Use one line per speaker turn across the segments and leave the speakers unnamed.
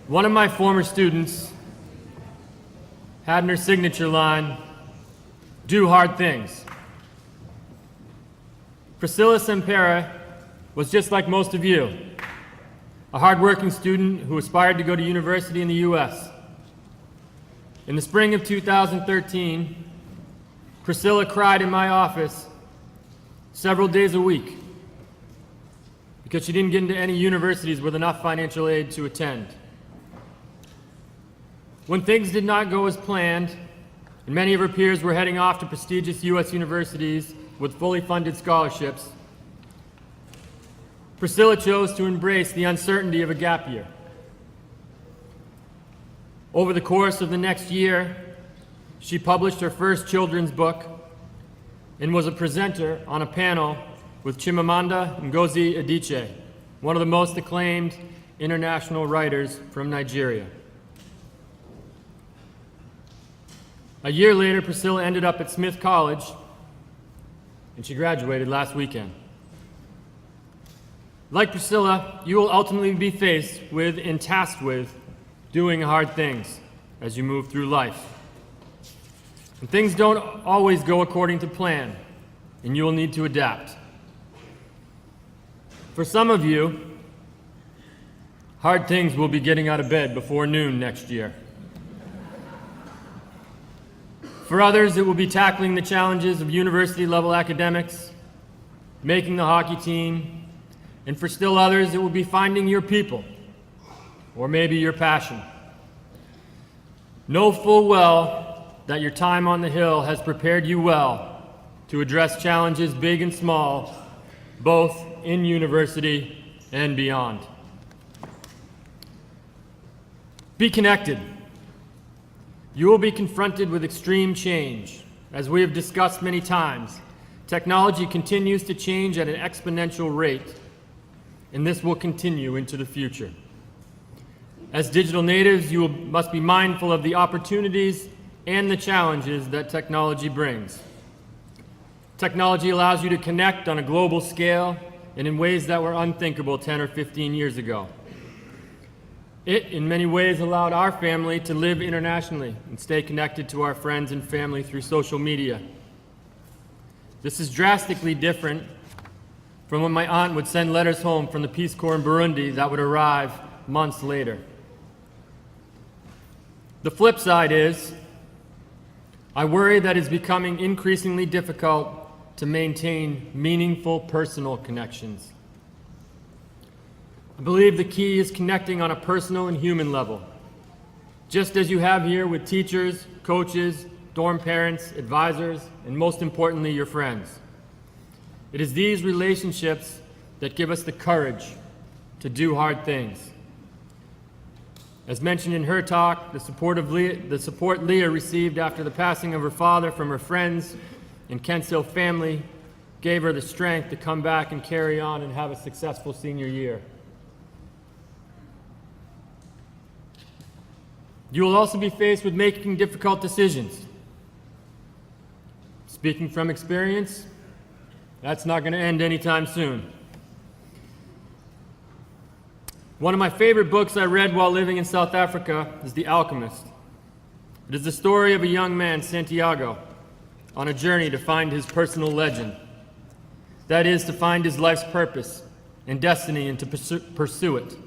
One of my former students had in her signature line, "Do hard things." Priscilla Sempera was just like most of you, a hardworking student who aspired to go to university in the U.S. In the spring of 2013, Priscilla cried in my office several days a week because she didn't get into any universities with enough financial aid to attend. When things did not go as planned, and many of her peers were heading off to prestigious U.S. universities with fully funded scholarships, Priscilla chose to embrace the uncertainty of a gap year. Over the course of the next year, she published her first children's book and was a presenter on a panel with Chimamanda Ngozi Adichie, one of the most acclaimed international writers from Nigeria. A year later, Priscilla ended up at Smith College, and she graduated last weekend. Like Priscilla, you will ultimately be faced with and tasked with doing hard things as you move through life. And things don't always go according to plan, and you will need to adapt. For some of you, hard things will be getting out of bed before noon next year. For others, it will be tackling the challenges of university-level academics, making the hockey team, and for still others, it will be finding your people, or maybe your passion. Know full well that your time on the Hill has prepared you well to address challenges big and small, both in university and beyond. Be connected. You will be confronted with extreme change. As we have discussed many times, technology continues to change at an exponential rate, and this will continue into the future. As digital natives, you must be mindful of the opportunities and the challenges that technology brings. Technology allows you to connect on a global scale and in ways that were unthinkable 10 or 15 years ago. It, in many ways, allowed our family to live internationally and stay connected to our friends and family through social media. This is drastically different from when my aunt would send letters home from the Peace Corps in Burundi that would arrive months later. The flip side is, I worry that it's becoming increasingly difficult to maintain meaningful personal connections. I believe the key is connecting on a personal and human level, just as you have here with teachers, coaches, dorm parents, advisors, and most importantly, your friends. It is these relationships that give us the courage to do hard things. As mentioned in her talk, the support Leah received after the passing of her father from her friends and Kent's Hill family gave her the strength to come back and carry on and have a successful senior year. You will also be faced with making difficult decisions. Speaking from experience, that's not going to end anytime soon. One of my favorite books I read while living in South Africa is The Alchemist. It is the story of a young man, Santiago, on a journey to find his personal legend. That is, to find his life's purpose and destiny and to pursue it.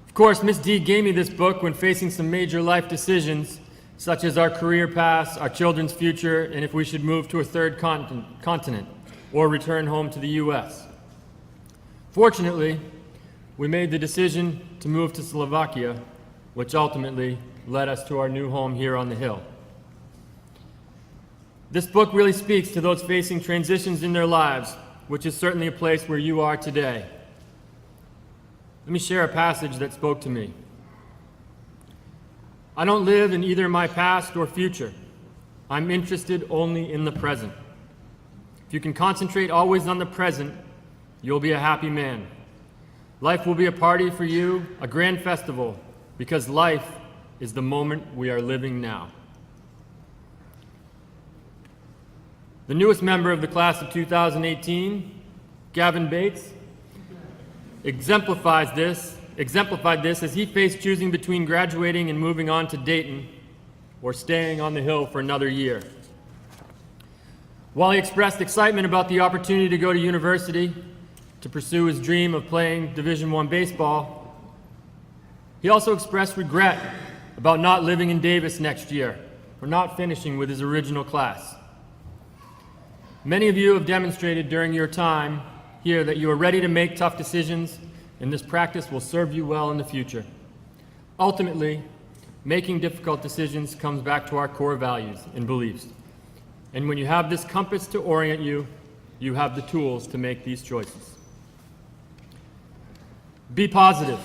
Of course, Miss D gave me this book when facing some major life decisions, such as our career paths, our children's future, and if we should move to a third continent or return home to the U.S. Fortunately, we made the decision to move to Slovakia, which ultimately led us to our new home here on the Hill. This book really speaks to those facing transitions in their lives, which is certainly a place where you are today. Let me share a passage that spoke to me. I don't live in either my past or future. I'm interested only in the present. If you can concentrate always on the present, you'll be a happy man. Life will be a party for you, a grand festival, because life is the moment we are living now. The newest member of the class of 2018, Gavin Bates, exemplifies this exemplified this as he faced choosing between graduating and moving on to Dayton or staying on the Hill for another year. While he expressed excitement about the opportunity to go to university to pursue his dream of playing Division I baseball, he also expressed regret about not living in Davis next year or not finishing with his original class. Many of you have demonstrated during your time here that you are ready to make tough decisions, and this practice will serve you well in the future. Ultimately, making difficult decisions comes back to our core values and beliefs. And when you have this compass to orient you, you have the tools to make these choices. Be positive.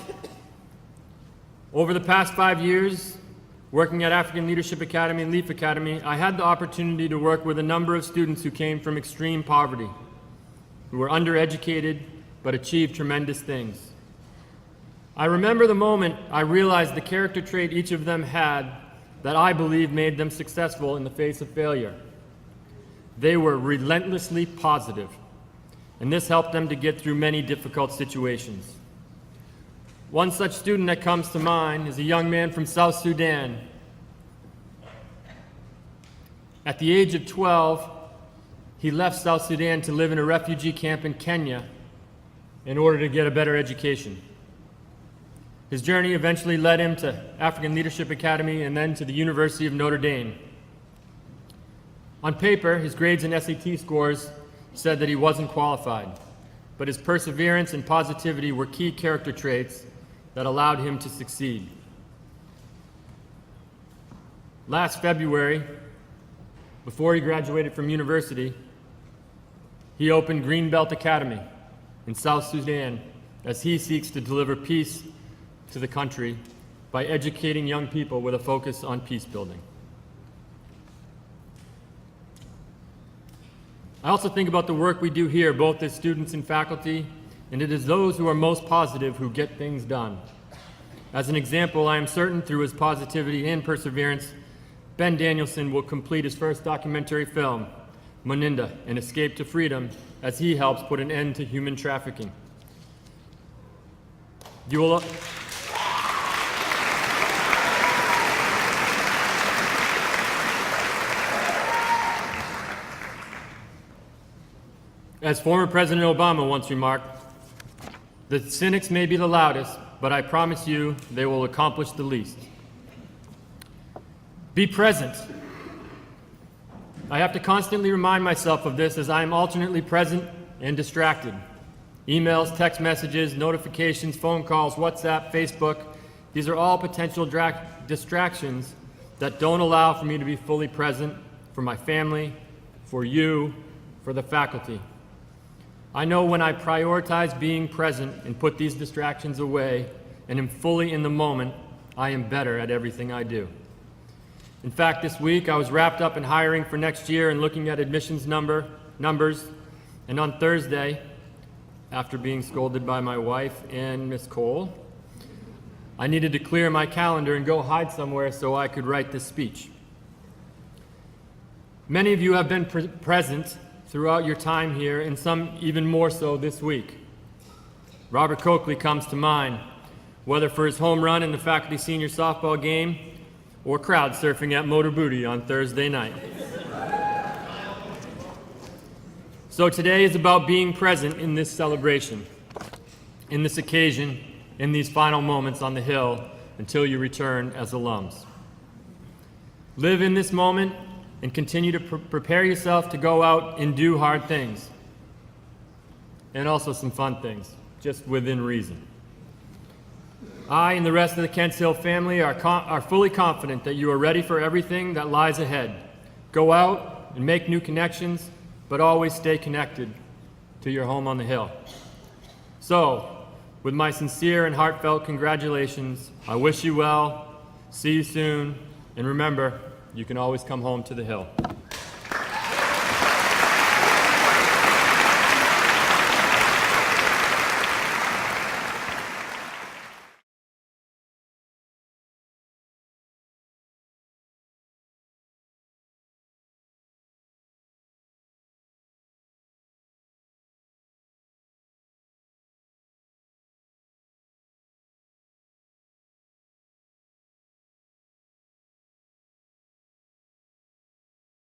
Over the past 5 years, working at African Leadership Academy and Leaf Academy, I had the opportunity to work with a number of students who came from extreme poverty, who were undereducated but achieved tremendous things. I remember the moment I realized the character trait each of them had that I believe made them successful in the face of failure. They were relentlessly positive, and this helped them to get through many difficult situations. One such student that comes to mind is a young man from South Sudan. At the age of 12, he left South Sudan to live in a refugee camp in Kenya in order to get a better education. His journey eventually led him to African Leadership Academy and then to the University of Notre Dame. On paper, his grades and SAT scores said that he wasn't qualified, but his perseverance and positivity were key character traits that allowed him to succeed. Last February, before he graduated from university, he opened Greenbelt Academy in South Sudan as he seeks to deliver peace to the country by educating young people with a focus on peace building. I also think about the work we do here, both as students and faculty, and it is those who are most positive who get things done. As an example, I am certain through his positivity and perseverance, Ben Danielson will complete his first documentary film, Moninda, An Escape to Freedom, as he helps put an end to human trafficking. You will... As former President Obama once remarked, the cynics may be the loudest, but I promise you they will accomplish the least. Be present. I have to constantly remind myself of this as I am alternately present and distracted. Emails, text messages, notifications, phone calls, WhatsApp, Facebook, these are all potential distractions that don't allow for me to be fully present for my family, for you, for the faculty. I know when I prioritize being present and put these distractions away and am fully in the moment, I am better at everything I do. In fact, this week I was wrapped up in hiring for next year and looking at admissions numbers, and on Thursday, after being scolded by my wife and Miss Cole, I needed to clear my calendar and go hide somewhere so I could write this speech. Many of you have been present throughout your time here, and some even more so this week. Robert Coakley comes to mind, whether for his home run in the faculty senior softball game or crowd surfing at Motor Booty on Thursday night. So today is about being present in this celebration, in this occasion, in these final moments on the Hill until you return as alums. Live in this moment and continue to prepare yourself to go out and do hard things, and also some fun things, just within reason. I and the rest of the Kents Hill family are fully confident that you are ready for everything that lies ahead. Go out and make new connections, but always stay connected to your home on the Hill. So, with my sincere and heartfelt congratulations, I wish you well, see you soon, and remember, you can always come home to the Hill.